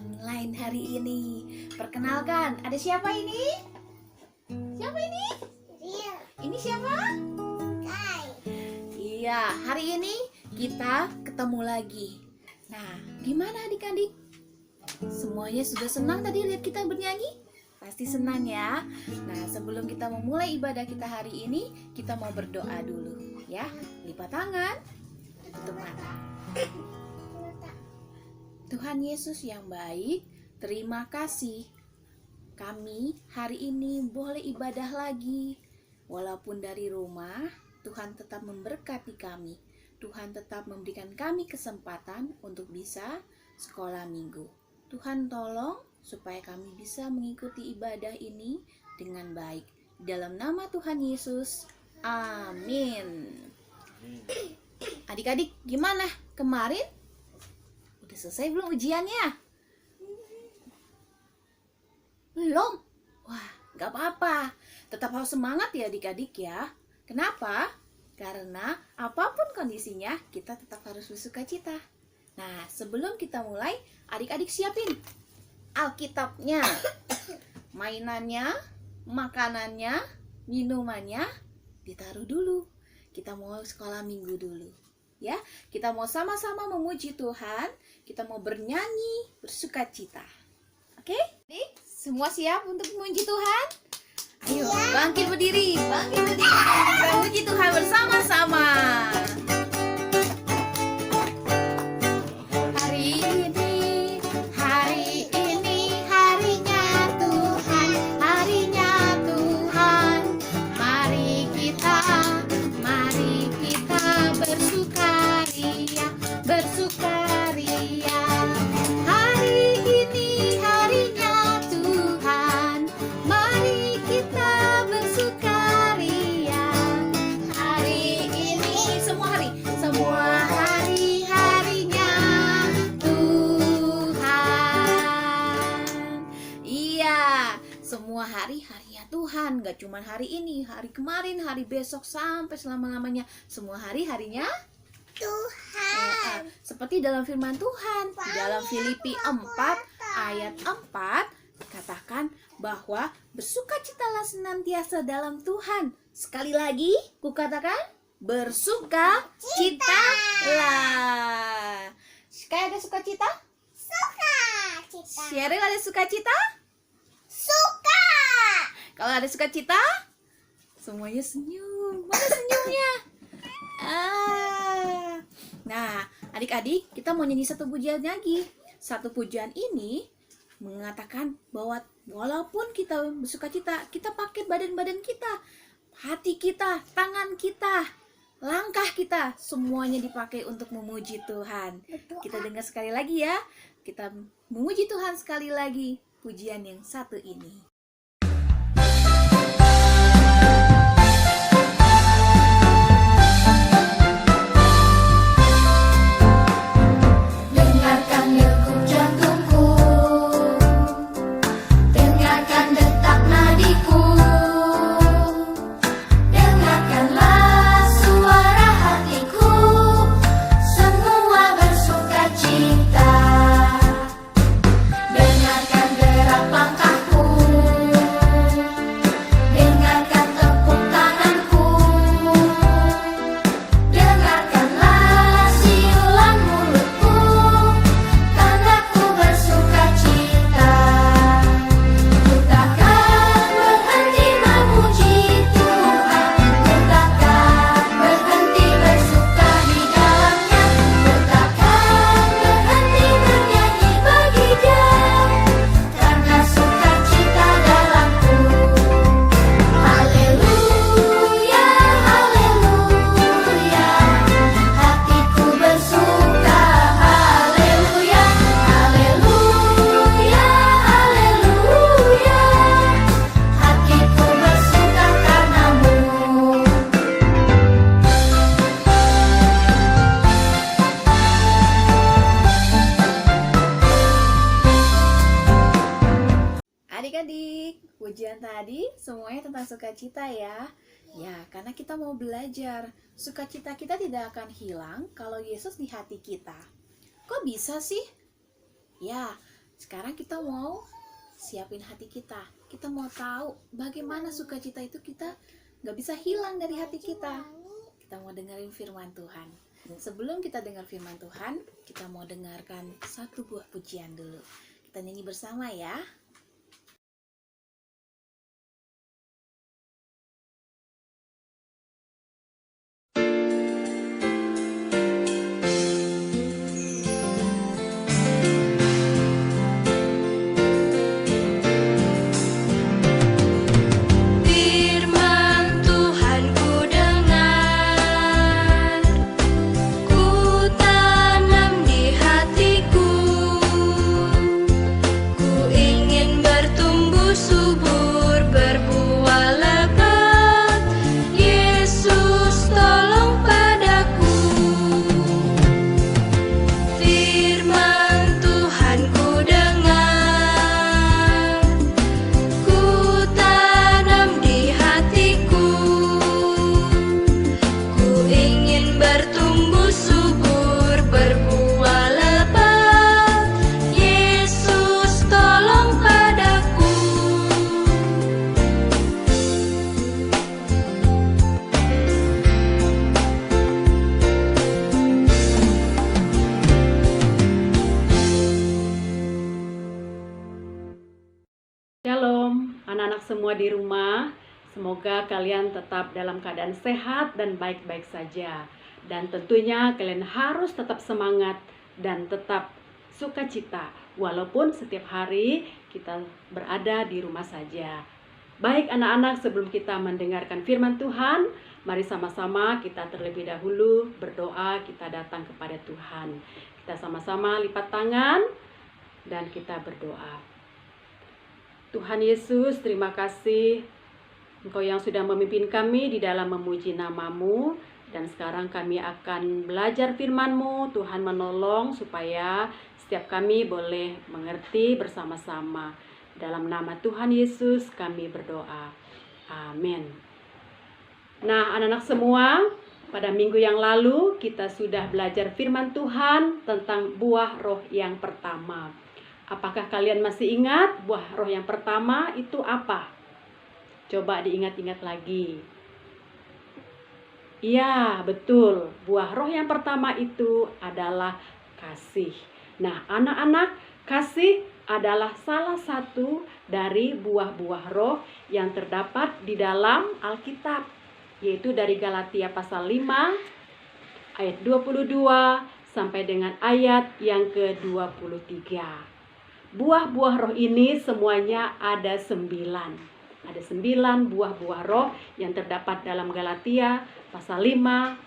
online hari ini. Perkenalkan, ada siapa ini? Siapa ini? Iya. Ini siapa? Kai. Iya, hari ini kita ketemu lagi. Nah, gimana adik-adik? Semuanya sudah senang tadi lihat kita bernyanyi? Pasti senang ya. Nah, sebelum kita memulai ibadah kita hari ini, kita mau berdoa dulu ya. Lipat tangan, tutup mata. Tuhan Yesus yang baik, terima kasih. Kami hari ini boleh ibadah lagi. Walaupun dari rumah, Tuhan tetap memberkati kami. Tuhan tetap memberikan kami kesempatan untuk bisa sekolah minggu. Tuhan tolong supaya kami bisa mengikuti ibadah ini dengan baik. Dalam nama Tuhan Yesus, amin. Adik-adik, gimana? Kemarin udah selesai belum ujiannya? Belum? Wah, gak apa-apa. Tetap harus semangat ya adik-adik ya. Kenapa? Karena apapun kondisinya, kita tetap harus bersuka cita. Nah, sebelum kita mulai, adik-adik siapin Alkitabnya, mainannya, makanannya, minumannya, ditaruh dulu. Kita mau sekolah minggu dulu. Ya, kita mau sama-sama memuji Tuhan, kita mau bernyanyi, bersuka cita. Oke? Adik, semua siap untuk memuji Tuhan? Ayo, bangkit berdiri, kita memuji Tuhan bersama-sama. Hari ini harinya Tuhan, mari kita bersukaria. Hari ini harinya Tuhan, mari kita bersukaria. Hari ini semua hari harinya Tuhan. Iya, semua hari harinya Tuhan, gak cuma hari ini, hari kemarin, hari besok, sampai selama-lamanya. Semua hari harinya Tuhan. seperti dalam firman Tuhan di dalam Filipi 4 ayat 4 katakan bahwa bersukacitalah senantiasa dalam Tuhan. Sekali lagi kukatakan bersukacitalah. Kayak ada sukacita? Suka cita. Sheryl ada sukacita? Suka. Kalau ada sukacita, semuanya senyum. Mana senyumnya? Nah, adik-adik, kita mau nyanyi satu pujian lagi. Satu pujian ini mengatakan bahwa walaupun kita bersukacita, kita pakai badan-badan kita, hati kita, tangan kita, langkah kita, semuanya dipakai untuk memuji Tuhan. Kita dengar sekali lagi ya. Kita memuji Tuhan sekali lagi. Pujian yang satu ini. Adik-adik, pujian tadi semuanya tentang sukacita ya. Ya, karena kita mau belajar. Sukacita kita tidak akan hilang kalau Yesus di hati kita. Kok bisa sih? Ya, Sekarang kita mau siapin hati kita. Kita mau tahu bagaimana sukacita itu kita gak bisa hilang dari hati kita. Kita mau dengerin firman Tuhan. Sebelum kita dengar firman Tuhan, kita mau dengarkan satu buah pujian dulu. Kita nyanyi bersama ya. Shalom, anak-anak semua di rumah. Semoga kalian tetap dalam keadaan sehat dan baik-baik saja. Dan tentunya kalian harus tetap semangat dan tetap sukacita, walaupun setiap hari kita berada di rumah saja. Baik anak-anak, sebelum kita mendengarkan firman Tuhan, mari sama-sama kita terlebih dahulu berdoa, kita datang kepada Tuhan. Kita sama-sama lipat tangan dan kita berdoa. Tuhan Yesus, terima kasih Engkau yang sudah memimpin kami di dalam memuji nama-Mu. Dan sekarang kami akan belajar firman-Mu. Tuhan menolong supaya setiap kami boleh mengerti bersama-sama. Dalam nama Tuhan Yesus kami berdoa. Amin. Nah, anak-anak semua, pada minggu yang lalu kita sudah belajar firman Tuhan tentang buah roh yang pertama. Apakah kalian masih ingat buah roh yang pertama itu apa? Coba diingat-ingat lagi. Iya, betul. Buah roh yang pertama itu adalah kasih. Nah, anak-anak, kasih adalah salah satu dari buah-buah roh yang terdapat di dalam Alkitab, yaitu dari Galatia pasal 5 ayat 22 sampai dengan ayat yang ke-23. Buah-buah roh ini semuanya ada 9. Ada 9 buah-buah roh yang terdapat dalam Galatia pasal 5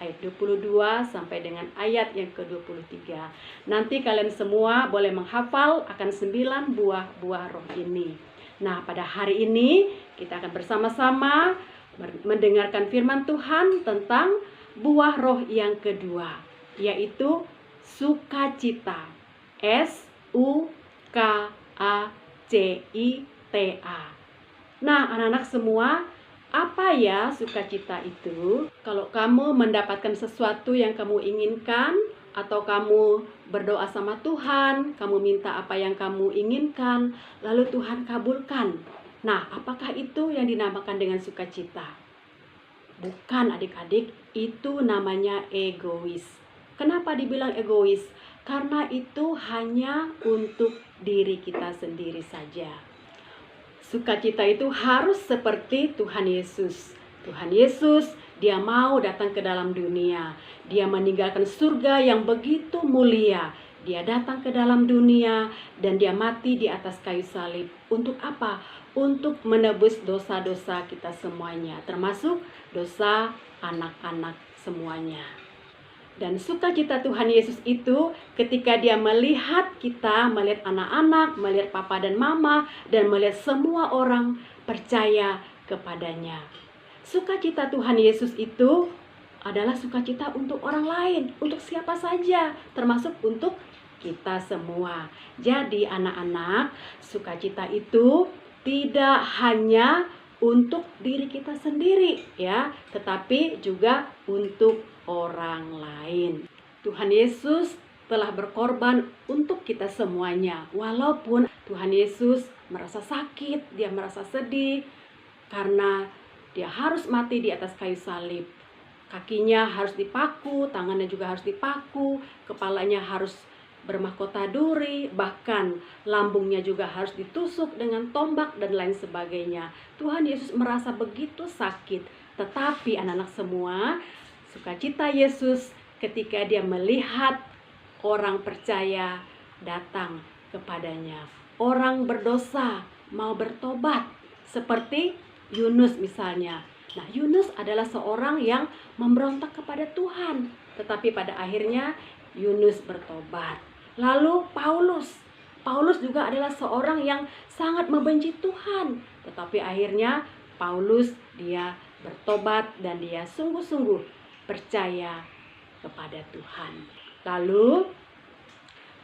ayat 22 sampai dengan ayat yang ke-23. Nanti kalian semua boleh menghafal akan 9 buah-buah roh ini. Nah, pada hari ini kita akan bersama-sama mendengarkan firman Tuhan tentang buah roh yang kedua, yaitu sukacita. S-U-K-A-C-I-T-A. Nah, anak-anak semua, apa ya sukacita itu? Kalau kamu mendapatkan sesuatu yang kamu inginkan, atau kamu berdoa sama Tuhan, kamu minta apa yang kamu inginkan, lalu Tuhan kabulkan. Nah, apakah itu yang dinamakan dengan sukacita? Bukan, adik-adik, itu namanya egois. Kenapa dibilang egois? Karena itu hanya untuk diri kita sendiri saja. Sukacita itu harus seperti Tuhan Yesus. Tuhan Yesus, Dia mau datang ke dalam dunia. Dia meninggalkan surga yang begitu mulia. Dia datang ke dalam dunia dan Dia mati di atas kayu salib. Untuk apa? Untuk menebus dosa-dosa kita semuanya, termasuk dosa anak-anak semuanya. Dan sukacita Tuhan Yesus itu ketika Dia melihat kita, melihat anak-anak, melihat papa dan mama, dan melihat semua orang percaya kepadanya. Sukacita Tuhan Yesus itu adalah sukacita untuk orang lain, untuk siapa saja, termasuk untuk kita semua. Jadi anak-anak, sukacita itu tidak hanya untuk diri kita sendiri ya, tetapi juga untuk orang lain. Tuhan Yesus telah berkorban untuk kita semuanya. Walaupun Tuhan Yesus merasa sakit, dia merasa sedih karena dia harus mati di atas kayu salib. Kakinya harus dipaku, tangannya juga harus dipaku, kepalanya harus bermahkota duri, bahkan lambungnya juga harus ditusuk dengan tombak dan lain sebagainya. Tuhan Yesus merasa begitu sakit, tetapi anak-anak semua, sukacita Yesus ketika dia melihat orang percaya datang kepadanya. Orang berdosa mau bertobat, seperti Yunus misalnya. Nah, Yunus adalah seorang yang memberontak kepada Tuhan, tetapi pada akhirnya Yunus bertobat. Lalu Paulus juga adalah seorang yang sangat membenci Tuhan, tetapi akhirnya Paulus dia bertobat dan dia sungguh-sungguh percaya kepada Tuhan. Lalu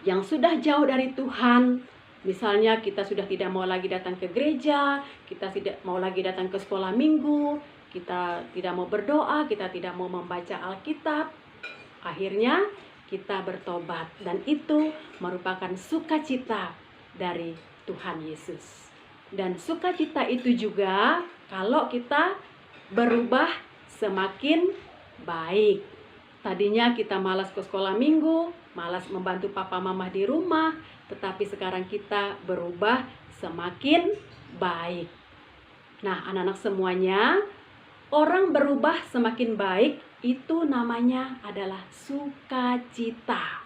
yang sudah jauh dari Tuhan, misalnya kita sudah tidak mau lagi datang ke gereja, kita tidak mau lagi datang ke sekolah minggu, kita tidak mau berdoa, kita tidak mau membaca Alkitab. Akhirnya kita bertobat, dan itu merupakan sukacita dari Tuhan Yesus. Dan sukacita itu juga kalau kita berubah semakin baik. Tadinya kita malas ke sekolah minggu, malas membantu papa mama di rumah, tetapi sekarang kita berubah semakin baik. Nah, anak-anak semuanya, orang berubah semakin baik itu namanya adalah sukacita.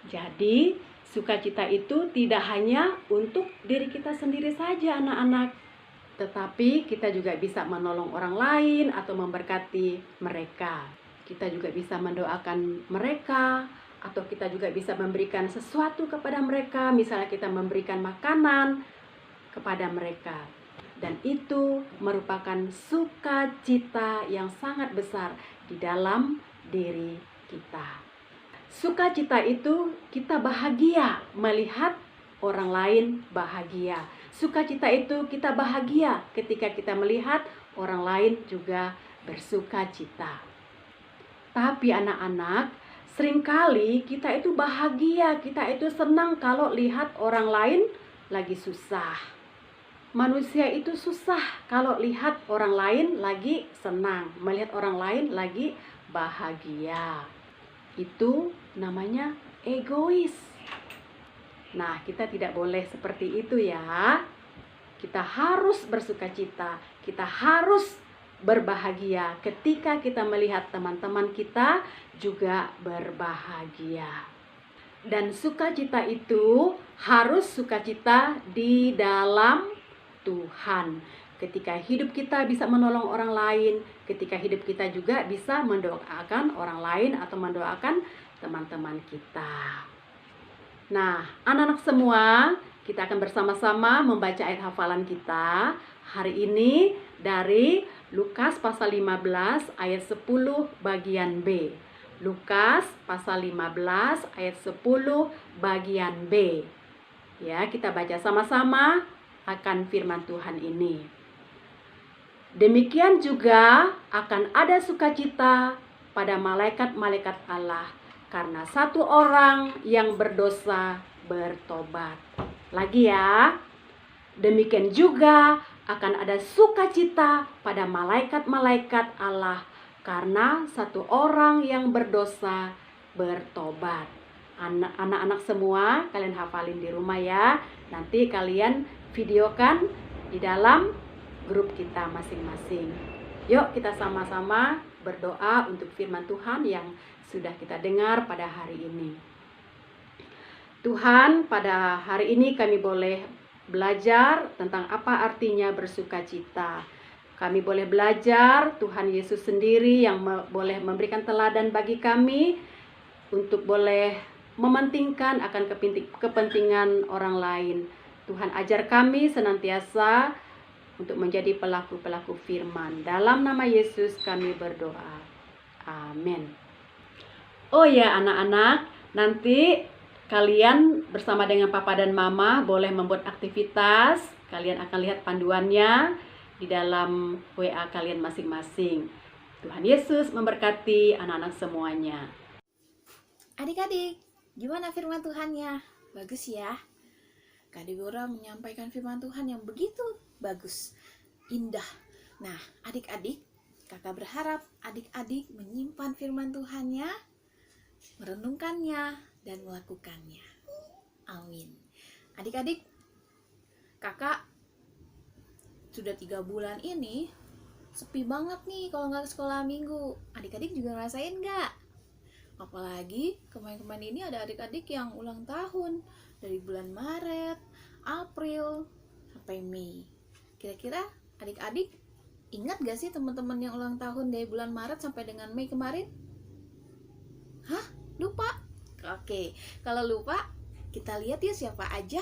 Jadi, sukacita itu tidak hanya untuk diri kita sendiri saja, anak-anak, tetapi kita juga bisa menolong orang lain atau memberkati mereka. Kita juga bisa mendoakan mereka, atau kita juga bisa memberikan sesuatu kepada mereka, misalnya kita memberikan makanan kepada mereka. Dan itu merupakan sukacita yang sangat besar di dalam diri kita. Sukacita itu kita bahagia melihat orang lain bahagia. Sukacita itu kita bahagia ketika kita melihat orang lain juga bersukacita. Tapi anak-anak, seringkali kita itu bahagia, kita itu senang kalau lihat orang lain lagi susah. Manusia itu susah kalau lihat orang lain lagi senang, melihat orang lain lagi bahagia. Itu namanya egois. Nah, kita tidak boleh seperti itu ya. Kita harus bersukacita, kita harus berbahagia ketika kita melihat teman-teman kita juga berbahagia. Dan sukacita itu harus sukacita di dalam Tuhan. Ketika hidup kita bisa menolong orang lain, ketika hidup kita juga bisa mendoakan orang lain atau mendoakan teman-teman kita. Nah, anak-anak semua, kita akan bersama-sama membaca ayat hafalan kita hari ini dari Lukas pasal 15 ayat 10 bagian B. Lukas pasal 15 ayat 10 bagian B. Ya, kita baca sama-sama akan firman Tuhan ini. Demikian juga akan ada sukacita pada malaikat-malaikat Allah karena satu orang yang berdosa bertobat. Lagi ya. Demikian juga akan ada sukacita pada malaikat-malaikat Allah karena satu orang yang berdosa bertobat. Anak-anak semua, kalian hafalin di rumah ya. Nanti kalian videokan di dalam grup kita masing-masing. Yuk kita sama-sama berdoa untuk firman Tuhan yang sudah kita dengar pada hari ini. Tuhan, pada hari ini kami boleh belajar tentang apa artinya bersukacita. Kami boleh belajar Tuhan Yesus sendiri yang boleh memberikan teladan bagi kami untuk boleh mementingkan akan kepentingan orang lain. Tuhan ajar kami senantiasa untuk menjadi pelaku-pelaku firman. Dalam nama Yesus kami berdoa. Amin. Oh ya anak-anak, nanti kalian bersama dengan papa dan mama boleh membuat aktivitas. Kalian akan lihat panduannya di dalam WA kalian masing-masing. Tuhan Yesus memberkati anak-anak semuanya. Adik-adik, Gimana firman Tuhannya? Bagus ya. Kak Deborah menyampaikan firman Tuhan yang begitu bagus, indah. Nah, adik-adik, kakak berharap adik-adik menyimpan firman Tuhannya, merenungkannya, dan melakukannya. Amin. Adik-adik, kakak sudah 3 bulan ini sepi banget nih kalau nggak ke sekolah minggu. Adik-adik juga ngerasain nggak? Apalagi kemarin-kemarin ini ada adik-adik yang ulang tahun dari bulan Maret, April, sampai Mei. Kira-kira adik-adik ingat gak sih teman-teman yang ulang tahun dari bulan Maret sampai dengan Mei kemarin? Hah? Lupa? Oke, kalau lupa kita lihat yuk siapa aja.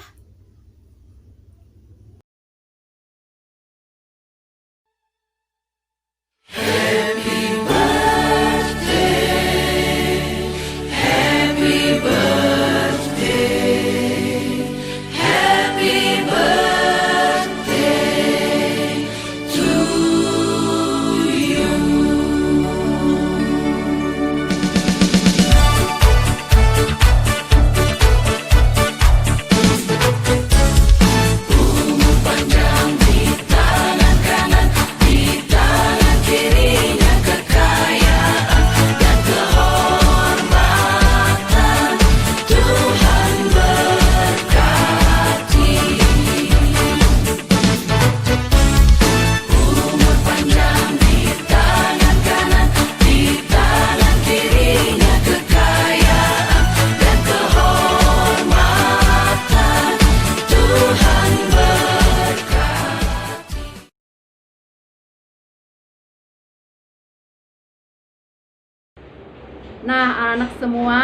Nah, anak-anak semua,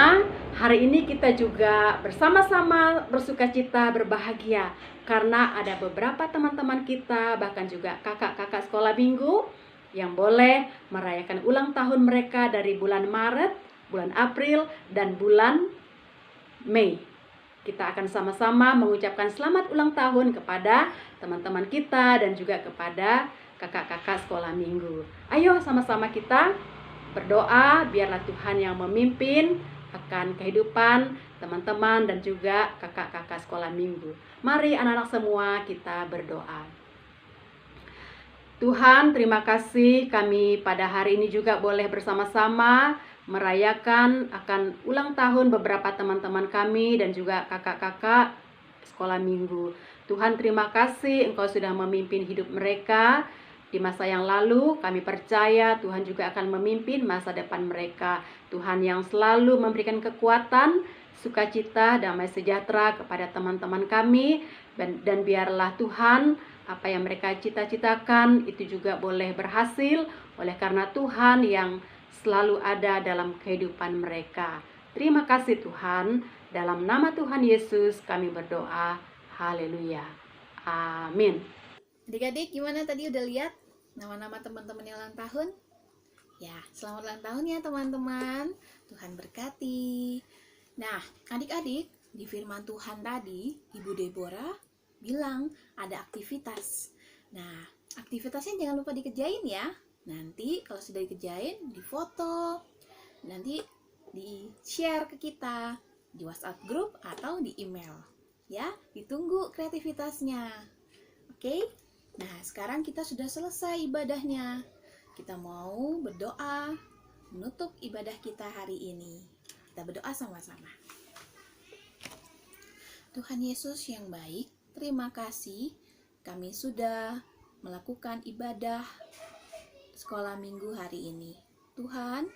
hari ini kita juga bersama-sama bersukacita, berbahagia karena ada beberapa teman-teman kita, bahkan juga kakak-kakak sekolah minggu yang boleh merayakan ulang tahun mereka dari bulan Maret, bulan April, dan bulan Mei. Kita akan sama-sama mengucapkan selamat ulang tahun kepada teman-teman kita dan juga kepada kakak-kakak sekolah minggu. Ayo sama-sama kita berdoa biarlah Tuhan yang memimpin akan kehidupan teman-teman dan juga kakak-kakak sekolah minggu. Mari anak-anak semua kita berdoa. Tuhan, terima kasih kami pada hari ini juga boleh bersama-sama merayakan akan ulang tahun beberapa teman-teman kami dan juga kakak-kakak sekolah minggu. Tuhan, terima kasih Engkau sudah memimpin hidup mereka di masa yang lalu. Kami percaya Tuhan juga akan memimpin masa depan mereka. Tuhan yang selalu memberikan kekuatan, sukacita, damai sejahtera kepada teman-teman kami. Dan biarlah Tuhan, apa yang mereka cita-citakan itu juga boleh berhasil oleh karena Tuhan yang selalu ada dalam kehidupan mereka. Terima kasih Tuhan. Dalam nama Tuhan Yesus kami berdoa. Haleluya. Amin. Adik-adik gimana tadi udah lihat nama-nama teman-teman yang ulang tahun? Ya, selamat ulang tahun ya teman-teman. Tuhan berkati. Nah, adik-adik, di firman Tuhan tadi, Ibu Deborah bilang ada aktivitas. Nah, aktivitasnya jangan lupa dikerjain ya. Nanti kalau sudah dikerjain, difoto. Nanti di-share ke kita di WhatsApp group atau di email. Ya, ditunggu kreativitasnya. Oke? Nah, sekarang kita sudah selesai ibadahnya. Kita mau berdoa menutup ibadah kita hari ini. Kita berdoa sama-sama. Tuhan Yesus yang baik, terima kasih kami sudah melakukan ibadah sekolah minggu hari ini. Tuhan,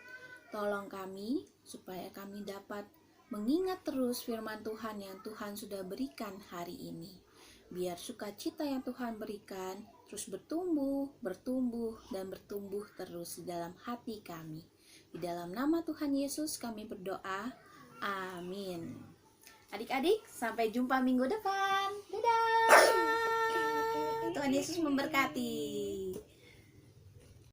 tolong kami supaya kami dapat mengingat terus firman Tuhan yang Tuhan sudah berikan hari ini. Biar sukacita yang Tuhan berikan terus bertumbuh, dan bertumbuh terus di dalam hati kami. Di dalam nama Tuhan Yesus kami berdoa. Amin. Adik-adik, sampai jumpa minggu depan. Dadah. Tuhan Yesus memberkati.